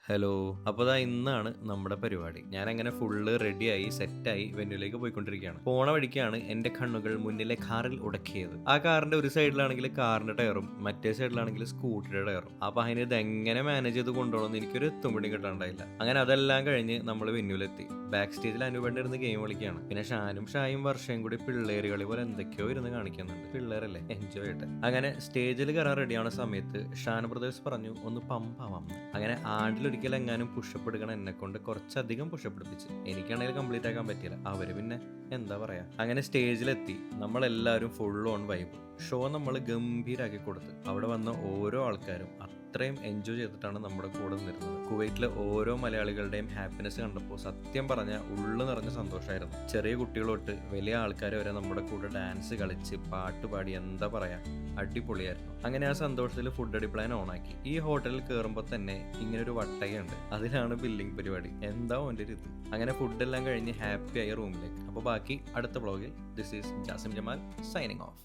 Hello. അപ്പോൾ ഇന്നാണ് നമ്മുടെ പരിപാടി. ഞാൻ അങ്ങനെ ഫുള്ള് റെഡിയായി സെറ്റായി വെന്യൂലേക്ക് പോയിക്കൊണ്ടിരിക്കുകയാണ്. പോണ വഴിക്കാണ് എൻ്റെ കണ്ണുകൾ മുന്നിലെ കാറിൽ ഉടക്കിയത്. ആ കാറിന്റെ ഒരു സൈഡിലാണെങ്കിൽ കാറിന്റെ ടയറും മറ്റേ സൈഡിലാണെങ്കിൽ സ്കൂട്ടറിന്റെ ടയറും. അപ്പോൾ അതിന് ഇതെങ്ങനെ മാനേജ് ചെയ്ത് കൊണ്ടുപോകണമെന്ന് എനിക്കൊരു എത്തുംപിടി കിട്ടാണ്ടായില്ല. അങ്ങനെ അതെല്ലാം കഴിഞ്ഞ് നമ്മൾ വെന്യൂലെത്തി. ബാക്ക് സ്റ്റേജിൽ അനുപേണ്ട ഇരുന്ന് ഗെയിം കളിക്കുകയാണ്. പിന്നെ ഷായും വർഷയും കൂടി പിള്ളേര് കളി പോലെ എന്തൊക്കെയോ ഇരുന്ന് കാണിക്കുന്നുണ്ട്. പിള്ളേരല്ലേ, എൻജോയ് ചെയ്യട്ടെ. അങ്ങനെ സ്റ്റേജിൽ കയറാൻ റെഡിയാവുന്ന സമയത്ത് ഷാൻ ബ്രദേഴ്സ് പറഞ്ഞു ഒന്ന് പമ്പ് ആവാം. അങ്ങനെ ആണ്ടിലൊരിക്കൽ എങ്ങാനും പുഷപ്പ് എടുക്കണം എന്നെ കൊണ്ട് കുറച്ചധികം പുഷപ്പ് എടുപ്പിച്ച്. എനിക്കാണെങ്കിൽ കംപ്ലീറ്റ് ആക്കാൻ പറ്റിയില്ല. അവര് പിന്നെ എന്താ പറയാ. അങ്ങനെ സ്റ്റേജിലെത്തി നമ്മളെല്ലാവരും ഫുൾ ഓൺ വൈബ്. ഷോ നമ്മൾ ഗംഭീരാക്കി കൊടുത്ത് അവിടെ വന്ന ഓരോ ആൾക്കാരും അത്രയും എൻജോയ് ചെയ്തിട്ടാണ് നമ്മുടെ കൂടെ നിന്നിരുന്നത്. കുവൈറ്റിലെ ഓരോ മലയാളികളുടെയും ഹാപ്പിനെസ് കണ്ടപ്പോൾ സത്യം പറഞ്ഞാൽ ഉള്ളു നിറഞ്ഞ സന്തോഷമായിരുന്നു. ചെറിയ കുട്ടികൾ തൊട്ട് വലിയ ആൾക്കാർ വരെ നമ്മുടെ കൂടെ ഡാൻസ് കളിച്ച് പാട്ട് പാടി എന്താ പറയാ, അടിപൊളിയായിരുന്നു. അങ്ങനെ ആ സന്തോഷത്തിൽ ഫുഡ് അടി പ്ലാൻ ഓണാക്കി. ഈ ഹോട്ടലിൽ കയറുമ്പോൾ തന്നെ ഇങ്ങനെ ഒരു വട്ടയുണ്ട്, അതിലാണ് ബില്ലിംഗ് പരിപാടി. എന്താ എൻ്റെ ഒരു ഇത്. അങ്ങനെ ഫുഡെല്ലാം കഴിഞ്ഞ് ഹാപ്പി ആയി റൂമിലേക്ക്. അപ്പോൾ ബാക്കി അടുത്ത വ്ളോഗിൽ. This is Jasim Jamal signing of.